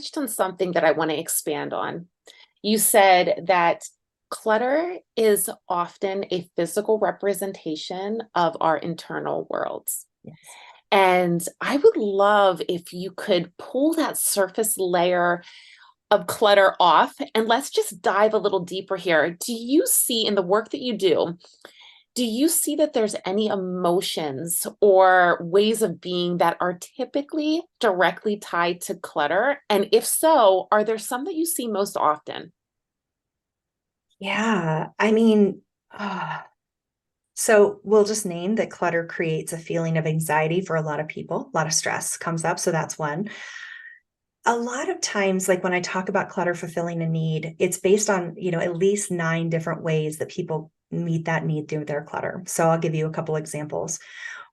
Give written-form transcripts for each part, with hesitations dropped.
touched on something that I want to expand on. You said that clutter is often a physical representation of our internal worlds. Yes. And I would love if you could pull that surface layer of clutter off and let's just dive a little deeper here. Do you see in the work that you do you see that there's any emotions or ways of being that are typically directly tied to clutter? And if so, are there some that you see most often? Yeah. I mean, so we'll just name that clutter creates a feeling of anxiety for a lot of people. A lot of stress comes up. So that's one. A lot of times, like when I talk about clutter fulfilling a need, it's based on, at least 9 different ways that people meet that need through their clutter. So I'll give you a couple examples.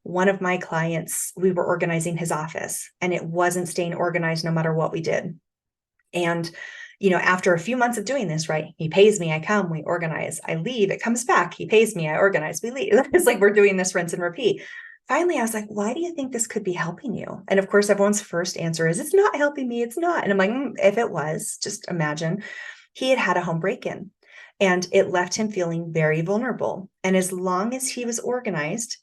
One of my clients, we were organizing his office and it wasn't staying organized no matter what we did. And, after a few months of doing this, right, he pays me, I come, we organize, I leave, it comes back, he pays me, I organize, we leave. It's like we're doing this rinse and repeat. Finally, I was like, why do you think this could be helping you? And of course, everyone's first answer is, it's not helping me. It's not. And I'm like, if it was, just imagine he had had a home break-in and it left him feeling very vulnerable. And as long as he was organized,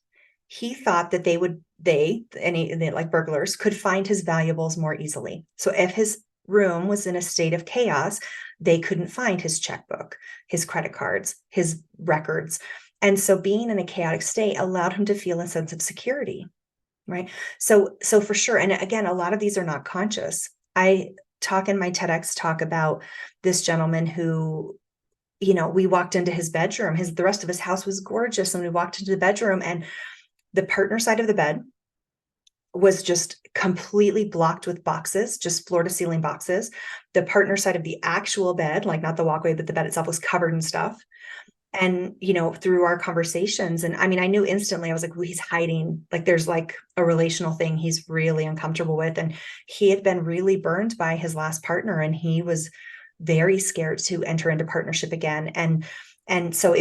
he thought that they, like burglars, could find his valuables more easily. So if his room was in a state of chaos, they couldn't find his checkbook, his credit cards, his records. And so being in a chaotic state allowed him to feel a sense of security, right? So for sure. And again, a lot of these are not conscious. I talk in my TEDx talk about this gentleman who, we walked into his bedroom. The rest of his house was gorgeous. And we walked into the bedroom and the partner side of the bed was just completely blocked with boxes, just floor to ceiling boxes. The partner side of the actual bed, like not the walkway, but the bed itself, was covered in stuff. And, through our conversations, and I mean, I knew instantly, I was like, well, he's hiding, like there's like a relational thing he's really uncomfortable with. And he had been really burned by his last partner and he was very scared to enter into partnership again. And so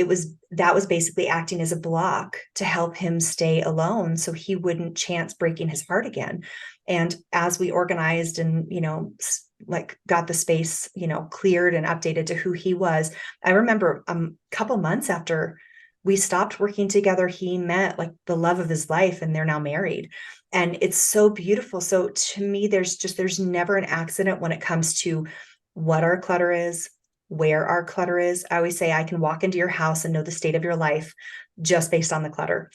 that was basically acting as a block to help him stay alone so he wouldn't chance breaking his heart again. And as we organized and, like got the space, cleared and updated to who he was, I remember a couple months after we stopped working together, he met like the love of his life and they're now married. And it's so beautiful. So to me, there's never an accident when it comes to what our clutter is, where our clutter is. I always say I can walk into your house and know the state of your life just based on the clutter.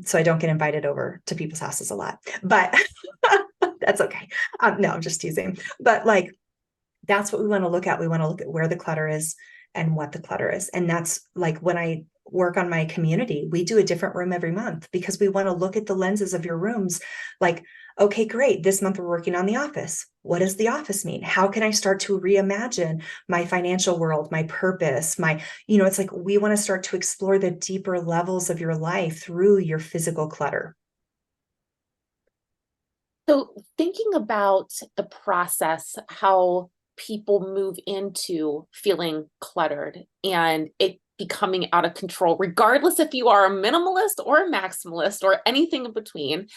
So I don't get invited over to people's houses a lot, but that's okay. No, I'm just teasing. But like, that's what we want to look at. We want to look at where the clutter is and what the clutter is. And that's like when I work on my community, we do a different room every month because we want to look at the lenses of your rooms. Like, okay, great. This month we're working on the office. What does the office mean? How can I start to reimagine my financial world, my purpose, it's like we want to start to explore the deeper levels of your life through your physical clutter. So, thinking about the process, how people move into feeling cluttered and it becoming out of control, regardless if you are a minimalist or a maximalist or anything in between.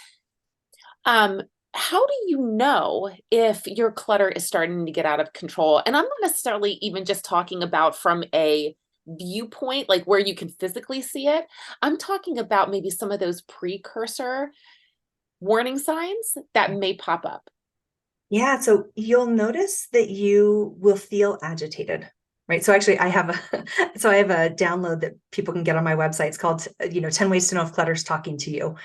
How do you know if your clutter is starting to get out of control? And I'm not necessarily even just talking about from a viewpoint, like where you can physically see it. I'm talking about maybe some of those precursor warning signs that may pop up. Yeah, so you'll notice that you will feel agitated, right? So actually I have a download that people can get on my website. It's called, 10 ways to know if clutter's talking to you.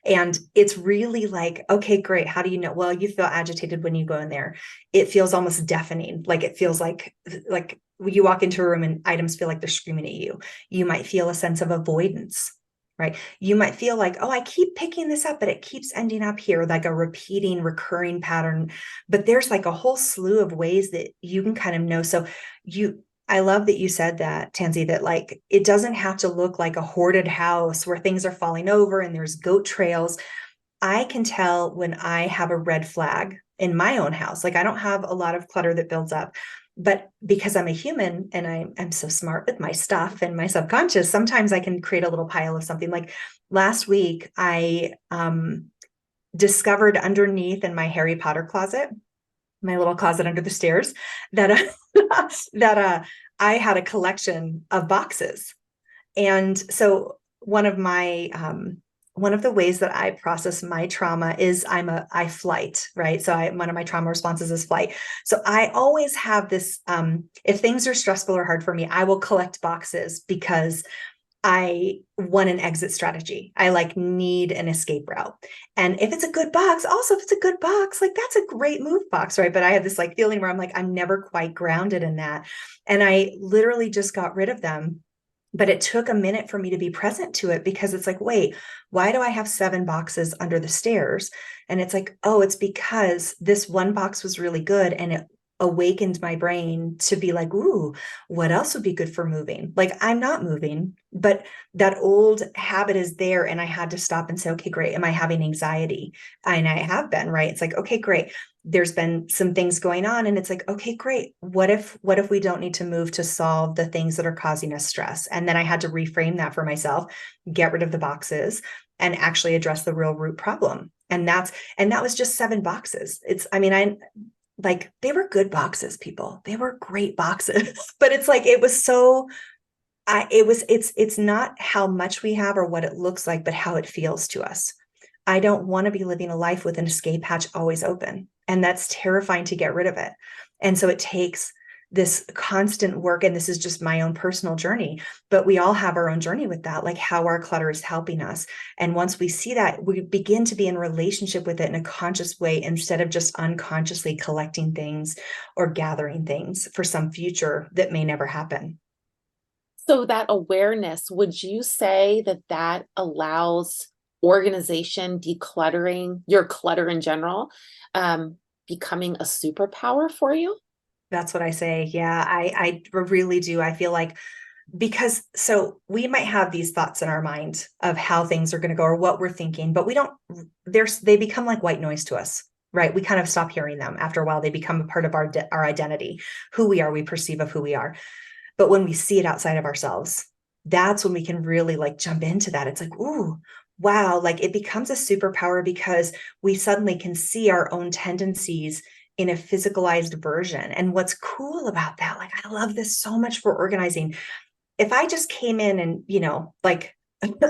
And it's really like, okay, great. How do you know? Well, you feel agitated when you go in there. It feels almost deafening. Like it feels like you walk into a room and items feel like they're screaming at you. You might feel a sense of avoidance, right? You might feel like, oh, I keep picking this up, but it keeps ending up here, like a repeating, recurring pattern. But there's like a whole slew of ways that you can kind of know. So I love that you said that, Tansy, that like, it doesn't have to look like a hoarded house where things are falling over and there's goat trails. I can tell when I have a red flag in my own house. Like I don't have a lot of clutter that builds up, but because I'm a human and I'm so smart with my stuff and my subconscious, sometimes I can create a little pile of something. Like last week, I discovered underneath in my Harry Potter closet, my little closet under the stairs that that I had a collection of boxes. And so one of the ways that I process my trauma is I flight, right? So one of my trauma responses is flight. So I always have this, if things are stressful or hard for me, I will collect boxes because I want an exit strategy. I like need an escape route. And if it's a good box, also if it's a good box, like that's a great move box, right? But I have this like feeling where I'm like, I'm never quite grounded in that. And I literally just got rid of them. But it took a minute for me to be present to it because it's like, wait, why do I have 7 boxes under the stairs? And it's like, oh, it's because this one box was really good and it awakened my brain to be like, ooh, what else would be good for moving? Like I'm not moving, but that old habit is there. And I had to stop and say, okay, great. Am I having anxiety? And I have been, right? It's like, okay, great. There's been some things going on and it's like, okay, great. What if we don't need to move to solve the things that are causing us stress? And then I had to reframe that for myself, get rid of the boxes and actually address the real root problem. And that was just 7 boxes. I mean, I like they were good boxes, people. They were great boxes. But it's like it was so it's not how much we have or what it looks like, but how it feels to us. I don't want to be living a life with an escape hatch always open. And that's terrifying to get rid of it. And so it takes this constant work. And this is just my own personal journey, but we all have our own journey with that, like how our clutter is helping us. And once we see that, we begin to be in relationship with it in a conscious way instead of just unconsciously collecting things or gathering things for some future that may never happen. So that awareness, would you say that that allows organization, decluttering, your clutter in general, becoming a superpower for you? That's what I say. Yeah, I really do. I feel like because so we might have these thoughts in our mind of how things are going to go or what we're thinking, but we don't, they become like white noise to us, right? We kind of stop hearing them after a while. They become a part of our identity, who we are, we perceive of who we are. But when we see it outside of ourselves, that's when we can really like jump into that. It's like, ooh, wow, like it becomes a superpower because we suddenly can see our own tendencies in a physicalized version. And what's cool about that, like I love this so much for organizing. If I just came in and, like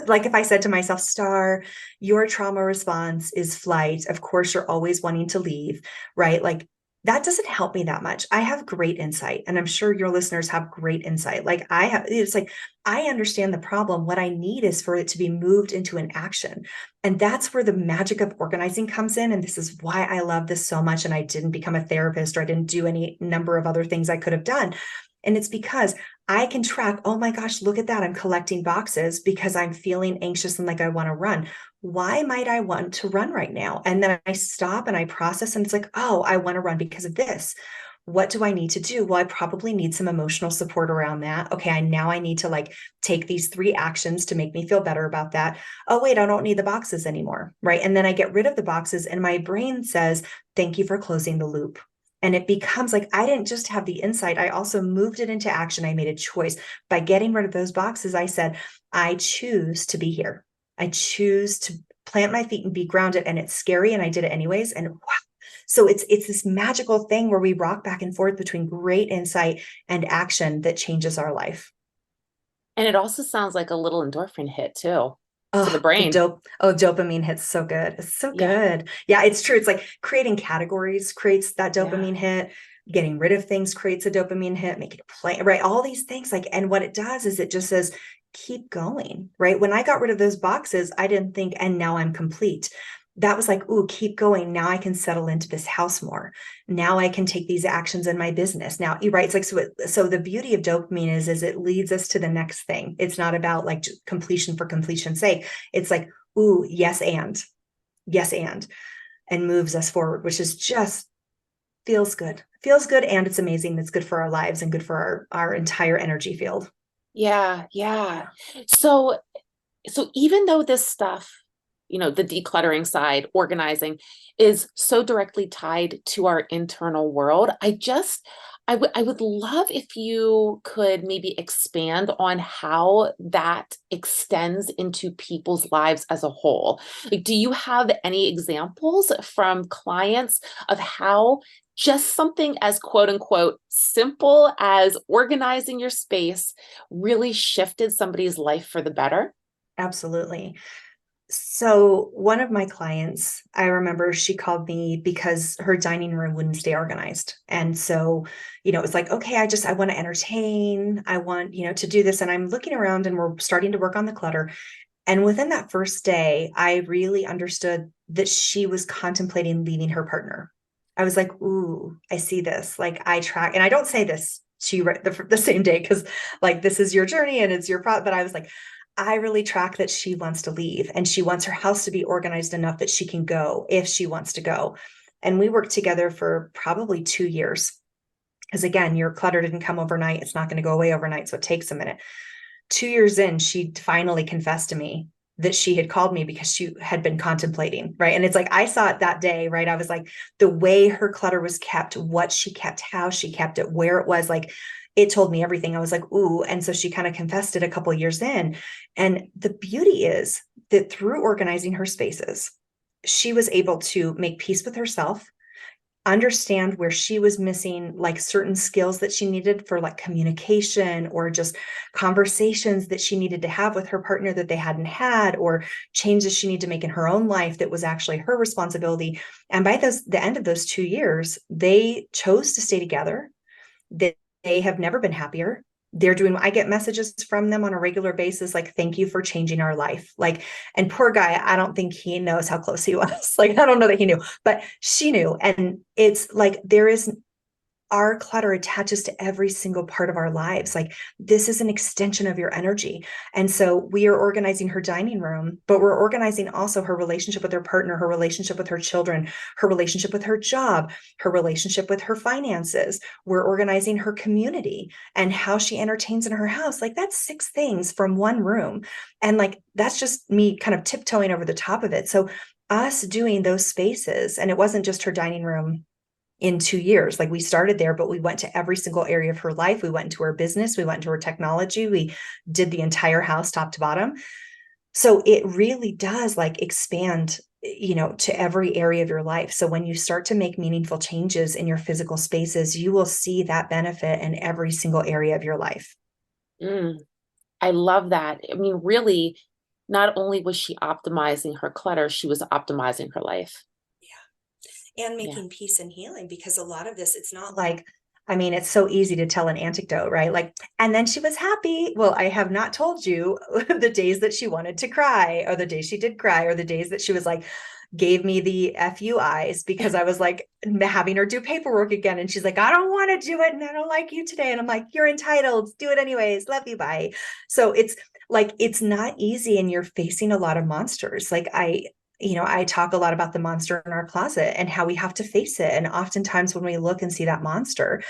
like if I said to myself, Star, your trauma response is flight. Of course, you're always wanting to leave, right? Like that doesn't help me that much. I have great insight, and I'm sure your listeners have great insight. Like I have, it's like I understand the problem. What I need is for it to be moved into an action. And that's where the magic of organizing comes in. And this is why I love this so much. And I didn't become a therapist or I didn't do any number of other things I could have done. And it's because I can track, oh my gosh, look at that. I'm collecting boxes because I'm feeling anxious and like I want to run. Why might I want to run right now? And then I stop and I process and it's like, oh, I want to run because of this. What do I need to do? Well, I probably need some emotional support around that. Okay, I need to like take these 3 actions to make me feel better about that. Oh, wait, I don't need the boxes anymore. Right. And then I get rid of the boxes and my brain says, thank you for closing the loop. And it becomes like I didn't just have the insight, I also moved it into action. I made a choice. By getting rid of those boxes, I said, I choose to be here. I choose to plant my feet and be grounded. And it's scary. And I did it anyways. And wow. So it's this magical thing where we rock back and forth between great insight and action that changes our life. And it also sounds like a little endorphin hit too to the Oh, brain. dopamine hits so good. It's so Yeah, good. Yeah, it's true. It's like creating categories creates that yeah. dopamine hit. Getting rid of things creates a dopamine hit, make it play, right? All these things like, and what it does is it just says, keep going, right? When I got rid of those boxes, I didn't think, and now I'm complete. That was like, ooh, keep going. Now I can settle into this house more. Now I can take these actions in my business. Now, you're right. It's like, so the beauty of dopamine is it leads us to the next thing. It's not about like completion for completion's sake. It's like, ooh, yes, and moves us forward, which is just feels good. And it's amazing. It's good for our lives and good for our entire energy field. Yeah, yeah. So so even though this stuff the decluttering side, organizing is so directly tied to our internal world. I would love if you could maybe expand on how that extends into people's lives as a whole. Like, do you have any examples from clients of how just something as quote unquote simple as organizing your space really shifted somebody's life for the better? Absolutely. So one of my clients, I remember she called me because her dining room wouldn't stay organized. And so, it was like, okay, I want to entertain. I want, to do this. And I'm looking around and we're starting to work on the clutter. And within that first day, I really understood that she was contemplating leaving her partner. I was like, ooh, I see this. Like I track, and I don't say this to you right the same day because like this is your journey and it's your problem. But I was like, I really track that she wants to leave and she wants her house to be organized enough that she can go if she wants to go. And we worked together for probably 2 years. Because again, your clutter didn't come overnight. It's not going to go away overnight. So it takes a minute. 2 years in, she finally confessed to me that she had called me because she had been contemplating, right? And it's like, I saw it that day, right? I was like, the way her clutter was kept, what she kept, how she kept it, where it was, like, it told me everything. I was like, ooh. And so she kind of confessed it a couple of years in. And the beauty is that through organizing her spaces, she was able to make peace with herself, understand where she was missing like certain skills that she needed for like communication or just conversations that she needed to have with her partner that they hadn't had, or changes she needed to make in her own life that was actually her responsibility. And by the end of those 2 years, they chose to stay together. They have never been happier. I get messages from them on a regular basis, like, thank you for changing our life. Like, and poor guy, I don't think he knows how close he was. Like, I don't know that he knew, but she knew. And it's like, our clutter attaches to every single part of our lives. Like this is an extension of your energy. And so we are organizing her dining room, but we're organizing also her relationship with her partner, her relationship with her children, her relationship with her job, her relationship with her finances. We're organizing her community and how she entertains in her house. Like that's 6 things from one room. And like, that's just me kind of tiptoeing over the top of it. So us doing those spaces, and it wasn't just her dining room in 2 years. Like we started there, but we went to every single area of her life. We went into her business, we went into her technology, we did the entire house top to bottom. So it really does like expand, to every area of your life. So when you start to make meaningful changes in your physical spaces, you will see that benefit in every single area of your life. Mm, I love that. I mean, really, not only was she optimizing her clutter, she was optimizing her life. And Yeah. making peace and healing, because a lot of this, it's not like, I mean, it's so easy to tell an anecdote, right? Like, and then she was happy. Well, I have not told you the days that she wanted to cry, or the days she did cry, or the days that she was like, gave me the FU eyes because I was like having her do paperwork again. And she's like, I don't want to do it. And I don't like you today. And I'm like, you're entitled. Do it anyways. Love you. Bye. So it's like, it's not easy and you're facing a lot of monsters. Like I talk a lot about the monster in our closet and how we have to face it. And oftentimes when we look and see that monster,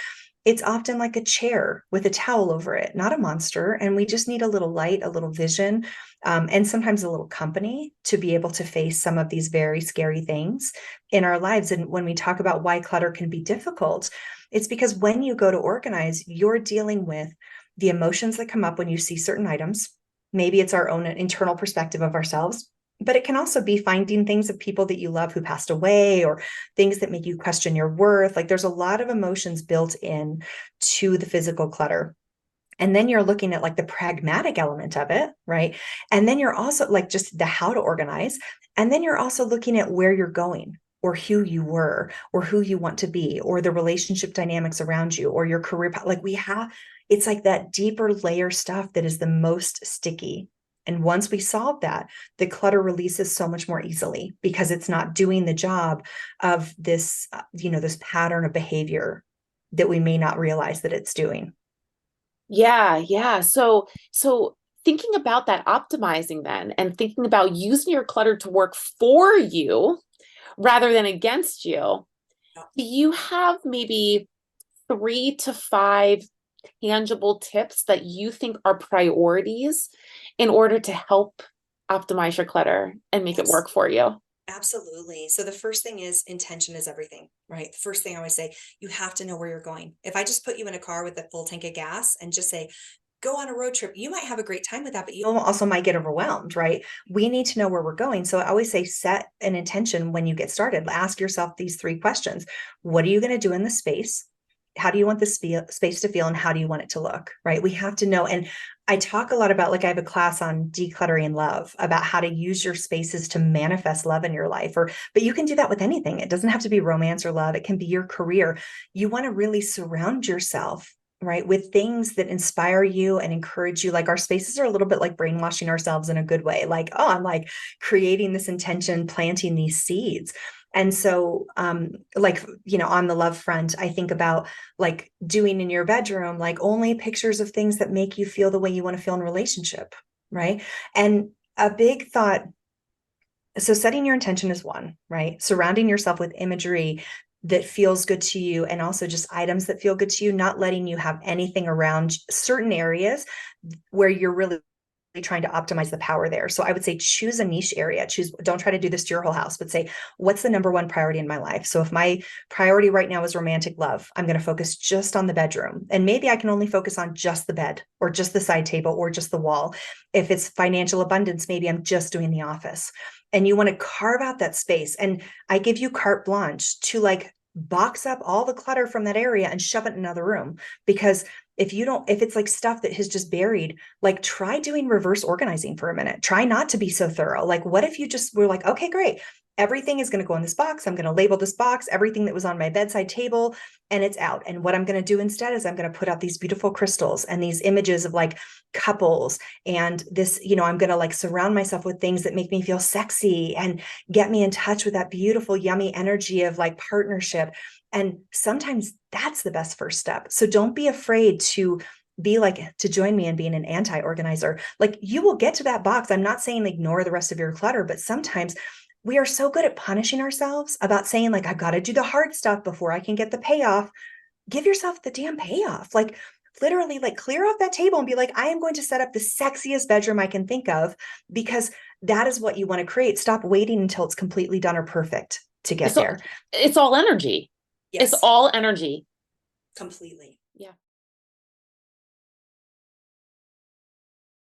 it's often like a chair with a towel over it, not a monster. And we just need a little light, a little vision, and sometimes a little company to be able to face some of these very scary things in our lives. And when we talk about why clutter can be difficult, it's because when you go to organize, you're dealing with the emotions that come up when you see certain items. Maybe it's our own internal perspective of ourselves, but it can also be finding things of people that you love who passed away, or things that make you question your worth. Like there's a lot of emotions built in to the physical clutter. And then you're looking at like the pragmatic element of it, right? And then you're also like just the how to organize. And then you're also looking at where you're going, or who you were, or who you want to be, or the relationship dynamics around you, or your career path. Like it's like that deeper layer stuff that is the most sticky. And once we solve that, the clutter releases so much more easily because it's not doing the job of this, this pattern of behavior that we may not realize that it's doing. Yeah, yeah. So thinking about that optimizing then and thinking about using your clutter to work for you rather than against you, do you have maybe 3 to 5 tangible tips that you think are priorities in order to help optimize your clutter and make it Abs- work for you? Absolutely. So the first thing is intention is everything, right? The first thing I always say, you have to know where you're going. If I just put you in a car with a full tank of gas and just say, go on a road trip, you might have a great time with that, but you also might get overwhelmed, right? We need to know where we're going. So I always say, set an intention when you get started. Ask yourself these three questions. What are you going to do in the space? How do you want this space to feel, and how do you want it to look, right? We have to know. And I talk a lot about, like, I have a class on decluttering love, about how to use your spaces to manifest love in your life. But you can do that with anything. It doesn't have to be romance or love. It can be your career. You want to really surround yourself, right, with things that inspire you and encourage you. Like, our spaces are a little bit like brainwashing ourselves in a good way. Like, oh, I'm like creating this intention, planting these seeds. And so, like, on the love front, I think about, like, doing in your bedroom, like, only pictures of things that make you feel the way you want to feel in a relationship, right? And a big thought, so setting your intention is one, right? Surrounding yourself with imagery that feels good to you, and also just items that feel good to you, not letting you have anything around certain areas where you're really trying to optimize the power there. So I would say, choose a niche area. Don't try to do this to your whole house, but say, what's the number one priority in my life? So if my priority right now is romantic love, I'm going to focus just on the bedroom. And maybe I can only focus on just the bed, or just the side table, or just the wall. If it's financial abundance, maybe I'm just doing the office. And you want to carve out that space. And I give you carte blanche to, like, box up all the clutter from that area and shove it in another room. Because if it's like stuff that has just buried, like, try doing reverse organizing for a minute. Try not to be so thorough. Like, what if you just were like, okay, great, everything is going to go in this box. I'm going to label this box, everything that was on my bedside table, and it's out. And what I'm going to do instead is I'm going to put out these beautiful crystals and these images of, like, couples. And this, I'm going to, like, surround myself with things that make me feel sexy and get me in touch with that beautiful, yummy energy of, like, partnership. And sometimes that's the best first step. So don't be afraid to join me in being an anti-organizer. Like, you will get to that box. I'm not saying ignore the rest of your clutter, but sometimes we are so good at punishing ourselves about saying, like, I've got to do the hard stuff before I can get the payoff. Give yourself the damn payoff. Like, literally, like, clear off that table and be like, I am going to set up the sexiest bedroom I can think of, because that is what you want to create. Stop waiting until it's completely done or perfect to get So there. it's all energy. It's Yes, all energy. completely. Yeah.